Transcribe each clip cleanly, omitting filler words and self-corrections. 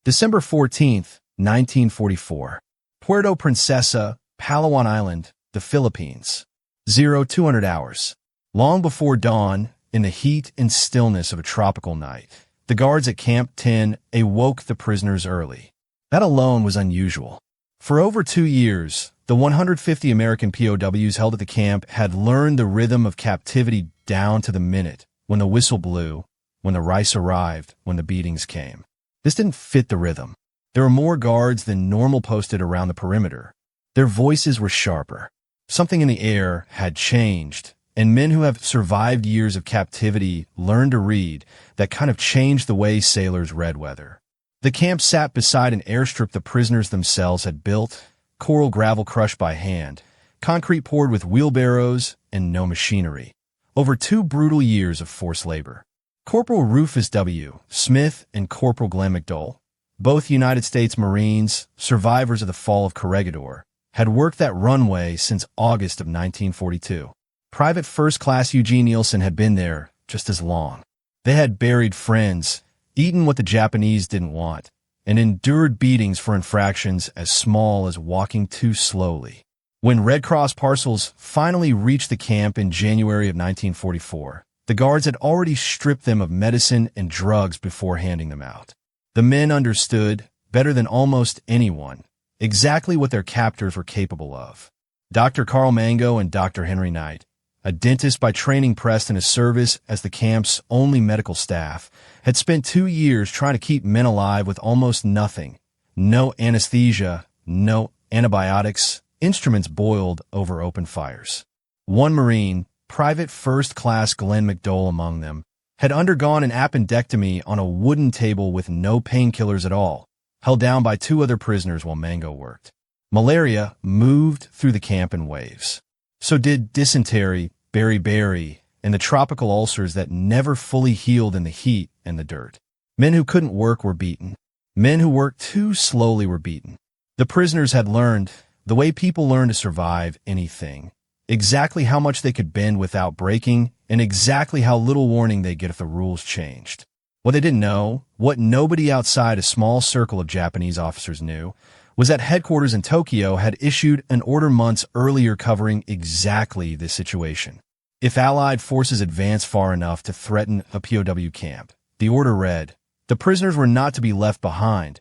December 14th, 1944. Puerto Princesa, Palawan Island, the Philippines. 0200 hours. Long before dawn, in the heat and stillness of a tropical night, the guards at Camp 10 awoke the prisoners early. That alone was unusual. For over 2 years, the 150 American POWs held at the camp had learned the rhythm of captivity down to the minute, when the whistle blew, when the rice arrived, when the beatings came. This didn't fit the rhythm. There were more guards than normal posted around the perimeter. Their voices were sharper. Something in the air had changed, and men who have survived years of captivity learned to read. That kind of changed the way sailors read weather. The camp sat beside an airstrip the prisoners themselves had built, coral gravel crushed by hand, concrete poured with wheelbarrows, and no machinery. Over 2 brutal years of forced labor. Corporal Rufus W. Smith and Corporal Glenn McDowell, both United States Marines, survivors of the fall of Corregidor, had worked that runway since August of 1942. Private First Class Eugene Nielsen had been there just as long. They had buried friends, eaten what the Japanese didn't want, and endured beatings for infractions as small as walking too slowly. When Red Cross parcels finally reached the camp in January of 1944, the guards had already stripped them of medicine and drugs before handing them out. The men understood, better than almost anyone, exactly what their captors were capable of. Dr. Carl Mango and Dr. Henry Knight, a dentist by training pressed into service as the camp's only medical staff, had spent 2 years trying to keep men alive with almost nothing. No anesthesia, no antibiotics, instruments boiled over open fires. One Marine, Private First Class Glenn McDowell among them, had undergone an appendectomy on a wooden table with no painkillers at all, held down by 2 other prisoners while Mango worked. Malaria moved through the camp in waves. So did dysentery, beriberi, and the tropical ulcers that never fully healed in the heat and the dirt. Men who couldn't work were beaten. Men who worked too slowly were beaten. The prisoners had learned, the way people learn to survive anything, exactly how much they could bend without breaking, and exactly how little warning they'd get if the rules changed. What they didn't know, what nobody outside a small circle of Japanese officers knew, was that headquarters in Tokyo had issued an order months earlier covering exactly this situation. If Allied forces advanced far enough to threaten a POW camp, the order read, the prisoners were not to be left behind,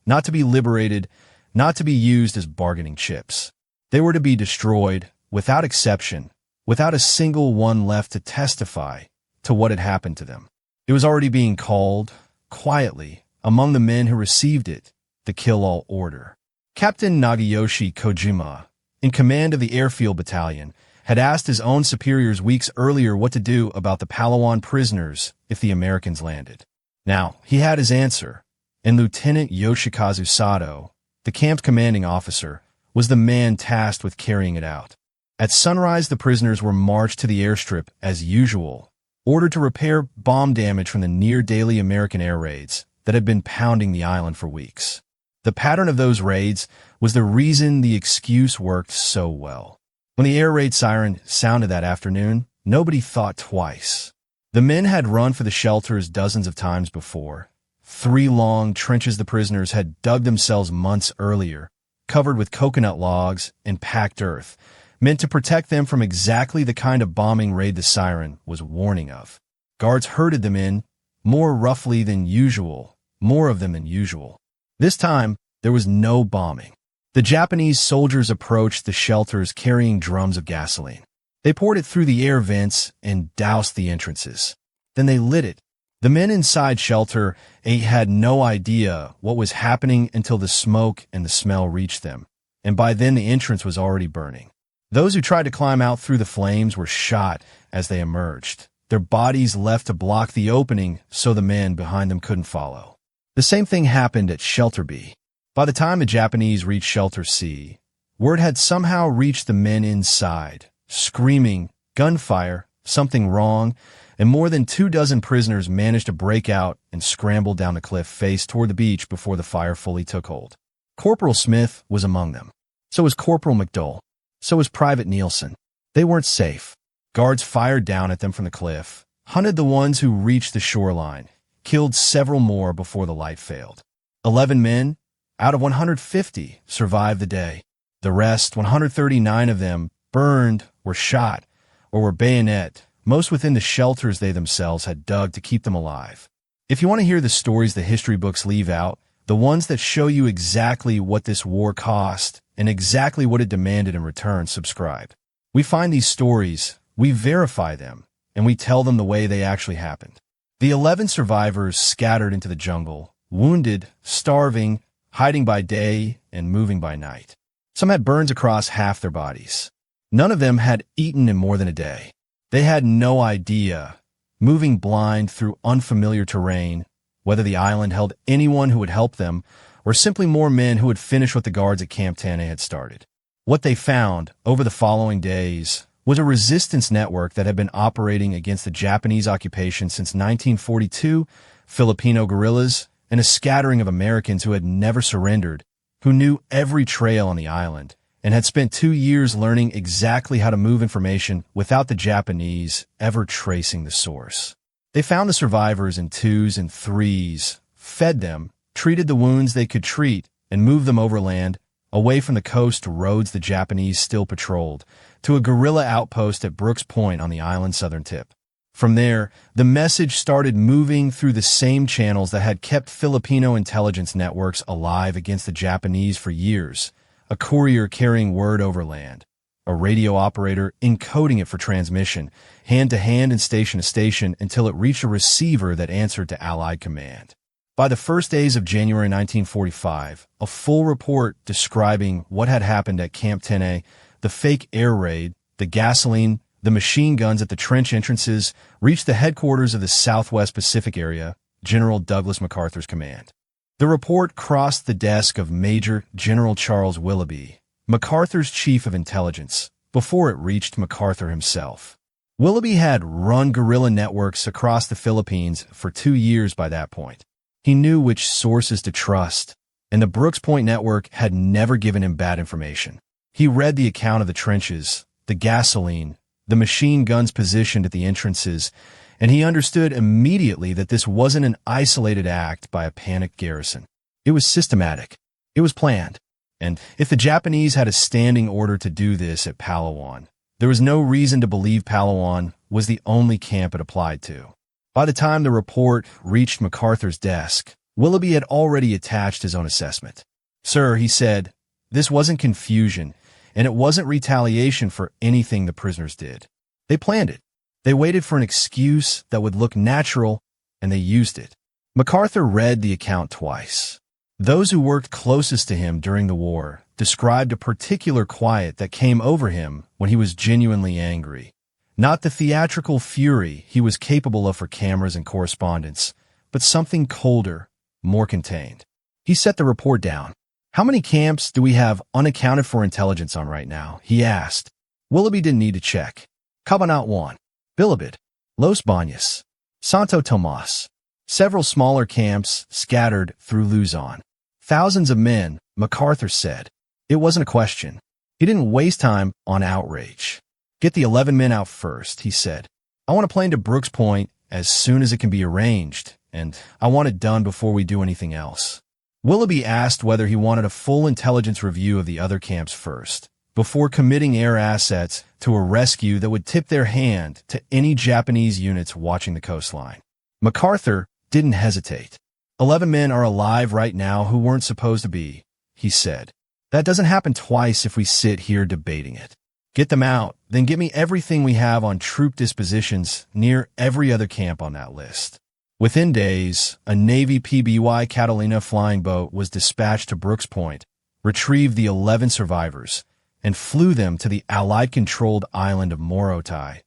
not to be liberated, not to be used as bargaining chips. They were to be destroyed, without exception, without a single one left to testify to what had happened to them. It was already being called, quietly, among the men who received it, the kill-all order. Captain Nagayoshi Kojima, in command of the Airfield Battalion, had asked his own superiors weeks earlier what to do about the Palawan prisoners if the Americans landed. Now, he had his answer, and Lieutenant Yoshikazu Sato, the camp's commanding officer, was the man tasked with carrying it out. At sunrise, the prisoners were marched to the airstrip as usual, ordered to repair bomb damage from the near-daily American air raids that had been pounding the island for weeks. The pattern of those raids was the reason the excuse worked so well. When the air raid siren sounded that afternoon, nobody thought twice. The men had run for the shelters dozens of times before. 3 long trenches the prisoners had dug themselves months earlier, covered with coconut logs and packed earth, meant to protect them from exactly the kind of bombing raid the siren was warning of. Guards herded them in, more roughly than usual, more of them than usual. This time, there was no bombing. The Japanese soldiers approached the shelters carrying drums of gasoline. They poured it through the air vents and doused the entrances. Then they lit it. The men inside shelter had no idea what was happening until the smoke and the smell reached them, and by then the entrance was already burning. Those who tried to climb out through the flames were shot as they emerged, their bodies left to block the opening so the men behind them couldn't follow. The same thing happened at Shelter B. By the time the Japanese reached Shelter C, word had somehow reached the men inside, screaming, gunfire, something wrong, and more than 24 prisoners managed to break out and scramble down the cliff face toward the beach before the fire fully took hold. Corporal Smith was among them. So was Corporal McDowell. So was Private Nielsen. They weren't safe. Guards fired down at them from the cliff, hunted the ones who reached the shoreline, killed several more before the light failed. 11 men out of 150 survived the day. The rest, 139 of them, burned, were shot, or were bayoneted, most within the shelters they themselves had dug to keep them alive. If you want to hear the stories the history books leave out, the ones that show you exactly what this war cost and exactly what it demanded in return, subscribe. We find these stories, we verify them, and we tell them the way they actually happened. The 11 survivors scattered into the jungle, wounded, starving, hiding by day and moving by night. Some had burns across half their bodies. None of them had eaten in more than a day. They had no idea, moving blind through unfamiliar terrain, whether the island held anyone who would help them or simply more men who would finish what the guards at Camp 10A had started. What they found over the following days was a resistance network that had been operating against the Japanese occupation since 1942, Filipino guerrillas, and a scattering of Americans who had never surrendered, who knew every trail on the island, and had spent 2 years learning exactly how to move information without the Japanese ever tracing the source. They found the survivors in 2s and 3s, fed them, treated the wounds they could treat, and moved them overland, away from the coast roads the Japanese still patrolled, to a guerrilla outpost at Brooks Point on the island's southern tip. From there, the message started moving through the same channels that had kept Filipino intelligence networks alive against the Japanese for years. A courier carrying word overland, a radio operator encoding it for transmission, hand to hand and station to station until it reached a receiver that answered to Allied command. By the first days of January 1945, a full report describing what had happened at Camp 10A, the fake air raid, the gasoline, the machine guns at the trench entrances, reached the headquarters of the Southwest Pacific Area, General Douglas MacArthur's command. The report crossed the desk of Major General Charles Willoughby, MacArthur's chief of intelligence, before it reached MacArthur himself. Willoughby had run guerrilla networks across the Philippines for 2 years by that point. He knew which sources to trust, and the Brooks Point network had never given him bad information. He read the account of the trenches, the gasoline, the machine guns positioned at the entrances, and he understood immediately that this wasn't an isolated act by a panicked garrison. It was systematic. It was planned. And if the Japanese had a standing order to do this at Palawan, there was no reason to believe Palawan was the only camp it applied to. By the time the report reached MacArthur's desk, Willoughby had already attached his own assessment. "Sir," he said, "this wasn't confusion, and it wasn't retaliation for anything the prisoners did. They planned it. They waited for an excuse that would look natural, and they used it." MacArthur read the account twice. Those who worked closest to him during the war described a particular quiet that came over him when he was genuinely angry. Not the theatrical fury he was capable of for cameras and correspondence, but something colder, more contained. He set the report down. "How many camps do we have unaccounted for intelligence on right now?" he asked. Willoughby didn't need to check. Cabanat 1. Bilibid, Los Baños, Santo Tomas, several smaller camps scattered through Luzon. Thousands of men, MacArthur said. It wasn't a question. He didn't waste time on outrage. "Get the 11 men out first," he said. "I want a plane to Brooks Point as soon as it can be arranged, and I want it done before we do anything else." Willoughby asked whether he wanted a full intelligence review of the other camps first, before committing air assets to a rescue that would tip their hand to any Japanese units watching the coastline. MacArthur didn't hesitate. 11 men are alive right now who weren't supposed to be, he said. "That doesn't happen twice if we sit here debating it. Get them out, then get me everything we have on troop dispositions near every other camp on that list." Within days, a Navy PBY Catalina flying boat was dispatched to Brooks Point, retrieved the 11 survivors, and flew them to the Allied-controlled island of Morotai,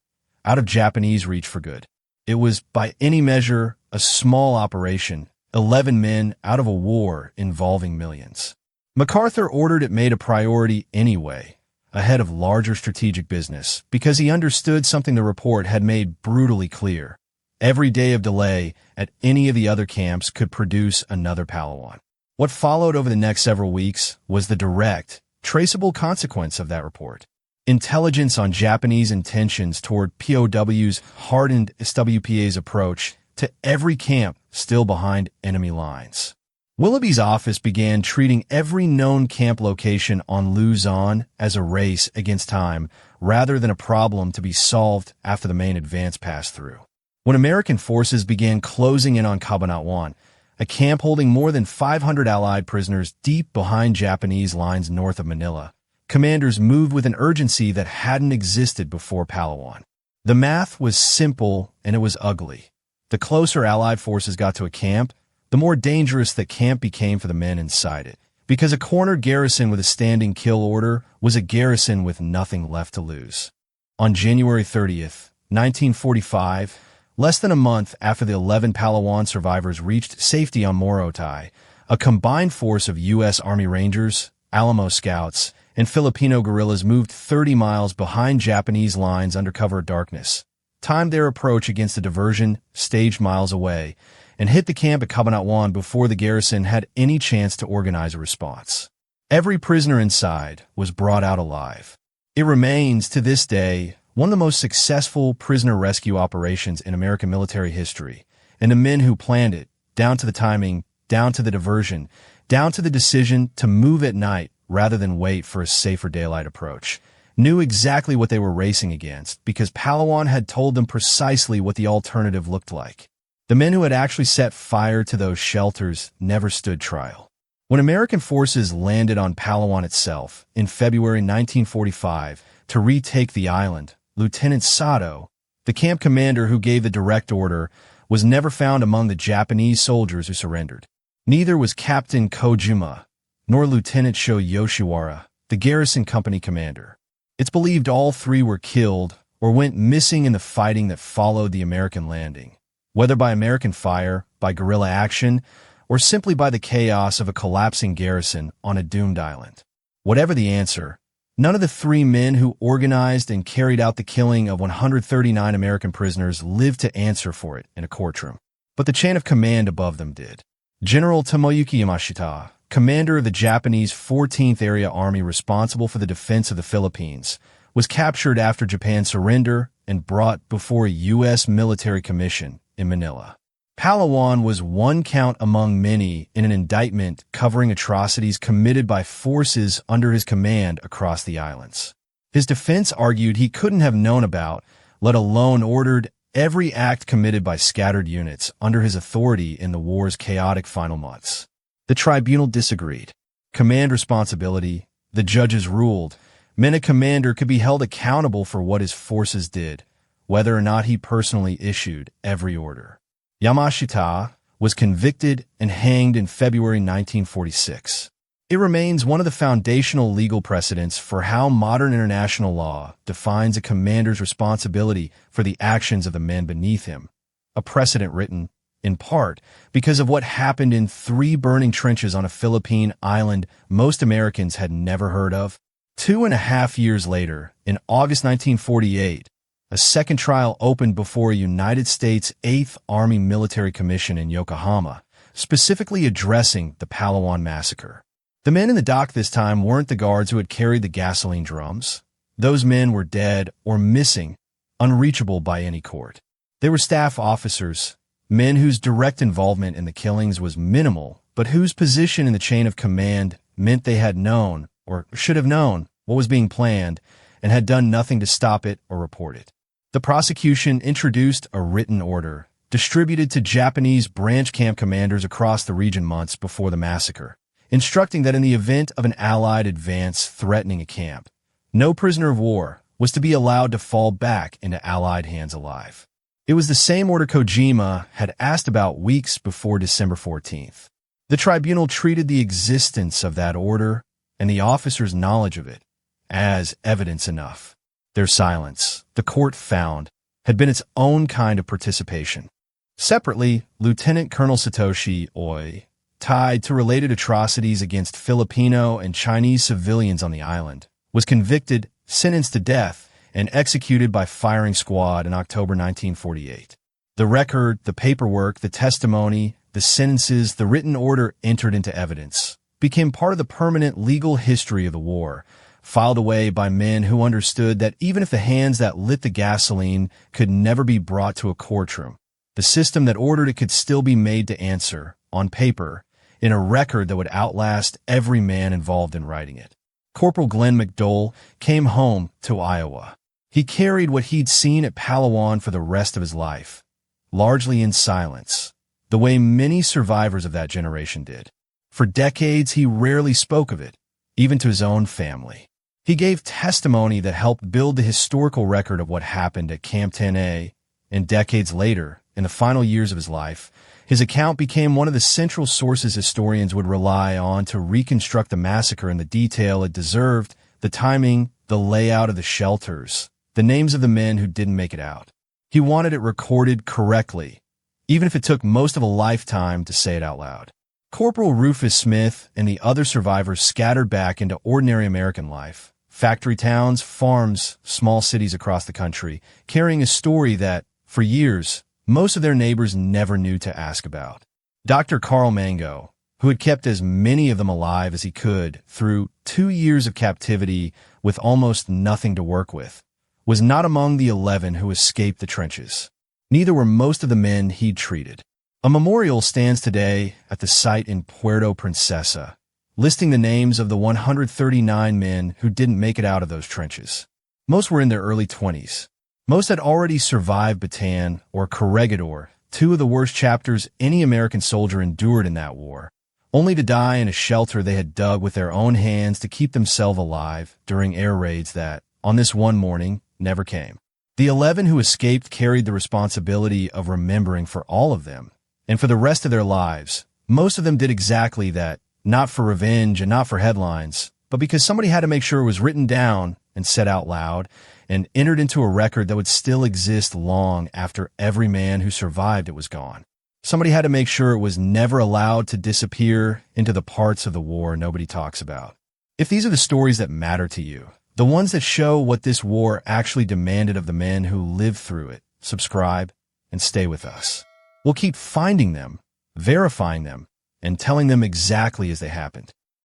out of Japanese reach for good. It was, by any measure, a small operation, 11 men out of a war involving millions. MacArthur ordered it made a priority anyway, ahead of larger strategic business, because he understood something the report had made brutally clear. Every day of delay at any of the other camps could produce another Palawan. What followed over the next several weeks was the direct, traceable consequence of that report. Intelligence on Japanese intentions toward POWs hardened SWPA's approach to every camp still behind enemy lines. Willoughby's office began treating every known camp location on Luzon as a race against time rather than a problem to be solved after the main advance passed through. When American forces began closing in on Cabanatuan, a camp holding more than 500 Allied prisoners deep behind Japanese lines north of Manila, commanders moved with an urgency that hadn't existed before Palawan. The math was simple and it was ugly. The closer Allied forces got to a camp, the more dangerous that camp became for the men inside it, because a cornered garrison with a standing kill order was a garrison with nothing left to lose. On January 30th, 1945, less than a month after the 11 Palawan survivors reached safety on Morotai, a combined force of U.S. Army Rangers, Alamo Scouts, and Filipino guerrillas moved 30 miles behind Japanese lines under cover of darkness, timed their approach against a diversion staged miles away, and hit the camp at Cabanatuan before the garrison had any chance to organize a response. Every prisoner inside was brought out alive. It remains, to this day, one of the most successful prisoner rescue operations in American military history, and the men who planned it, down to the timing, down to the diversion, down to the decision to move at night rather than wait for a safer daylight approach, knew exactly what they were racing against because Palawan had told them precisely what the alternative looked like. The men who had actually set fire to those shelters never stood trial. When American forces landed on Palawan itself in February 1945 to retake the island, Lieutenant Sato, the camp commander who gave the direct order, was never found among the Japanese soldiers who surrendered. Neither was Captain Kojima, nor Lieutenant Sho Yoshiwara, the garrison company commander. It's believed all three were killed or went missing in the fighting that followed the American landing, whether by American fire, by guerrilla action, or simply by the chaos of a collapsing garrison on a doomed island. Whatever the answer, none of the three men who organized and carried out the killing of 139 American prisoners lived to answer for it in a courtroom. But the chain of command above them did. General Tomoyuki Yamashita, commander of the Japanese 14th Area Army responsible for the defense of the Philippines, was captured after Japan's surrender and brought before a U.S. military commission in Manila. Palawan was one count among many in an indictment covering atrocities committed by forces under his command across the islands. His defense argued he couldn't have known about, let alone ordered, every act committed by scattered units under his authority in the war's chaotic final months. The tribunal disagreed. Command responsibility, the judges ruled, meant a commander could be held accountable for what his forces did, whether or not he personally issued every order. Yamashita was convicted and hanged in February 1946. It remains one of the foundational legal precedents for how modern international law defines a commander's responsibility for the actions of the men beneath him, a precedent written, in part, because of what happened in 3 burning trenches on a Philippine island most Americans had never heard of. 2.5 years later, in August 1948, a second trial opened before a United States 8th Army Military Commission in Yokohama, specifically addressing the Palawan Massacre. The men in the dock this time weren't the guards who had carried the gasoline drums. Those men were dead or missing, unreachable by any court. They were staff officers, men whose direct involvement in the killings was minimal, but whose position in the chain of command meant they had known, or should have known, what was being planned, and had done nothing to stop it or report it. The prosecution introduced a written order, distributed to Japanese branch camp commanders across the region months before the massacre, instructing that in the event of an Allied advance threatening a camp, no prisoner of war was to be allowed to fall back into Allied hands alive. It was the same order Kojima had asked about weeks before December 14th. The tribunal treated the existence of that order and the officers' knowledge of it as evidence enough. Their silence, the court found, had been its own kind of participation. Separately, Lieutenant Colonel Satoshi Oi, tied to related atrocities against Filipino and Chinese civilians on the island, was convicted, sentenced to death, and executed by firing squad in October 1948. The record, the paperwork, the testimony, the sentences, the written order entered into evidence, became part of the permanent legal history of the war, filed away by men who understood that even if the hands that lit the gasoline could never be brought to a courtroom, the system that ordered it could still be made to answer, on paper, in a record that would outlast every man involved in writing it. Corporal Glenn McDowell came home to Iowa. He carried what he'd seen at Palawan for the rest of his life, largely in silence, the way many survivors of that generation did. For decades, he rarely spoke of it, even to his own family. He gave testimony that helped build the historical record of what happened at Camp 10A, and decades later, in the final years of his life, his account became one of the central sources historians would rely on to reconstruct the massacre in the detail it deserved: the timing, the layout of the shelters, the names of the men who didn't make it out. He wanted it recorded correctly, even if it took most of a lifetime to say it out loud. Corporal Rufus Smith and the other survivors scattered back into ordinary American life, factory towns, farms, small cities across the country, carrying a story that, for years, most of their neighbors never knew to ask about. Dr. Carl Mango, who had kept as many of them alive as he could through 2 years of captivity with almost nothing to work with, was not among the 11 who escaped the trenches. Neither were most of the men he'd treated. A memorial stands today at the site in Puerto Princesa, listing the names of the 139 men who didn't make it out of those trenches. Most were in their early 20s. Most had already survived Bataan or Corregidor, 2 of the worst chapters any American soldier endured in that war, only to die in a shelter they had dug with their own hands to keep themselves alive during air raids that, on this one morning, never came. The 11 who escaped carried the responsibility of remembering for all of them, and for the rest of their lives. Most of them did exactly that, not for revenge and not for headlines, but because somebody had to make sure it was written down and said out loud, and entered into a record that would still exist long after every man who survived it was gone. Somebody had to make sure it was never allowed to disappear into the parts of the war nobody talks about. If these are the stories that matter to you, the ones that show what this war actually demanded of the men who lived through it, subscribe and stay with us. We'll keep finding them, verifying them, and telling them exactly as they happened.